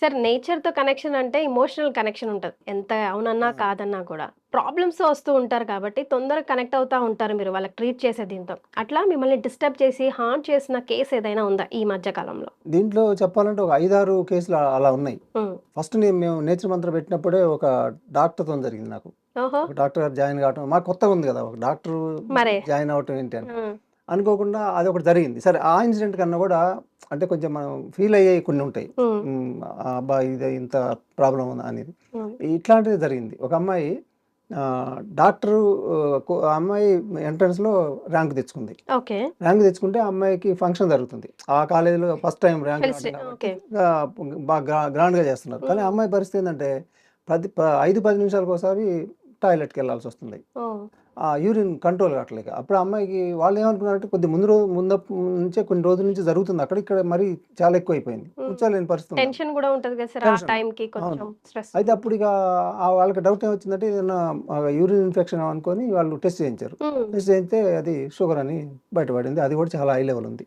Sir నేచర్‌తో connection అంటే emotional connection ఉంటది. ఎంత అవునన్నా, ఆ! కాదన్నా కూడా. ప్రాబ్లమ్స్‌తో వస్తూ ఉంటారు కాబట్టి తొందరగా కనెక్ట్ అవుతా ఉంటారు మీరు వాళ్ళకి ట్రీట్ చేసే దీంతో. అట్లా మిమ్మల్ని డిస్టర్బ్ చేసి హార్మ్ చేసిన కేస్ ఏదైనా ఉందా ఈ మధ్య కాలంలో? దీంట్లో చెప్పాలంటే ఒక 5, 6 కేసులు అలా ఉన్నాయి. హ్మ్. ఫస్ట్ మేము నేచర్ మంత్ర పెట్టినప్పుడే ఒక డాక్టర్‌తోని జరిగింది నాకు. ఓహో! ఒక డాక్టర్ గారు జాయిన్ కావటం మాకు కొత్తగా ఉంది కదా! ఒక డాక్టరు మరే. జాయిన్ అవ్వటం ఏంటి అని. హ్మ్. అనుకోకుండా అదొకటి జరిగింది. సరే ఆ ఇన్సిడెంట్ కన్నా కూడా అంటే కొంచెం మనం ఫీల్ అయ్యేయి కొన్ని ఉంటాయి. హ్మ్. హ్మ్. అబ్బా! ఇది ఇంత ప్రాబ్లమ్ ఉందా అనేది. హ్మ్. ఇట్లాంటిది జరిగింది. ఒక అమ్మాయి డాక్టరు ఆ అమ్మాయి ఎంట్రన్స్‌లో ర్యాంక్ తెచ్చుకుంది. ఓకే. ర్యాంక్ తెచ్చుకుంటే ఆ అమ్మాయికి ఫంక్షన్ జరుగుతుంది. ఆ కాలేజీలో ఫస్ట్ టైమ్ ర్యాంక్ రావడం కాబట్టి ఓకే. ఆహ్, బాగా గ్రాండ్‌గా చేస్తున్నారు. కానీ ఆ హ్మ్. అమ్మాయి పరిస్థితి ఏందంటే 5, 10 నిమిషాలకోసారి టాయిలెట్‌కెళ్ళాల్సొస్తుంది. ఓహ్! ఆ యూరిన్ కంట్రోల్ కావట్లేక. అప్పుడు ఆ అమ్మాయికి వాళ్ళేమనుకున్నారంటే కొద్దిగా ముందపు నుంచే కొన్ని రోజుల నుంచి జరుగుతుంది. అక్కడ ఇక్కడ మరీ చాలా ఎక్కువైపోయింది. హ్మ్. కూర్చోలేని పరిస్థితి ఉందన్నమాట. టెన్షన్ గూడా ఉంటది కదా సార్. ఆ టెన్షన్. టైంకి అవును. కొంచెం స్ట్రెస్ అయితే ఉన్నప్పుడు. అప్పుడిక వాళ్ళకి డౌట్ ఏమొచ్చిందంటే ఏదన్నా యూరిన్ ఇన్ఫెక్షన్ అనుకోని వాళ్ళు టెస్ట్ చేయించారు. హ్మ్. టెస్ట్ చేయించితే అది షుగర్ అని బయటపడింది. అది కూడా చాలా హై లెవెల్ ఉంది.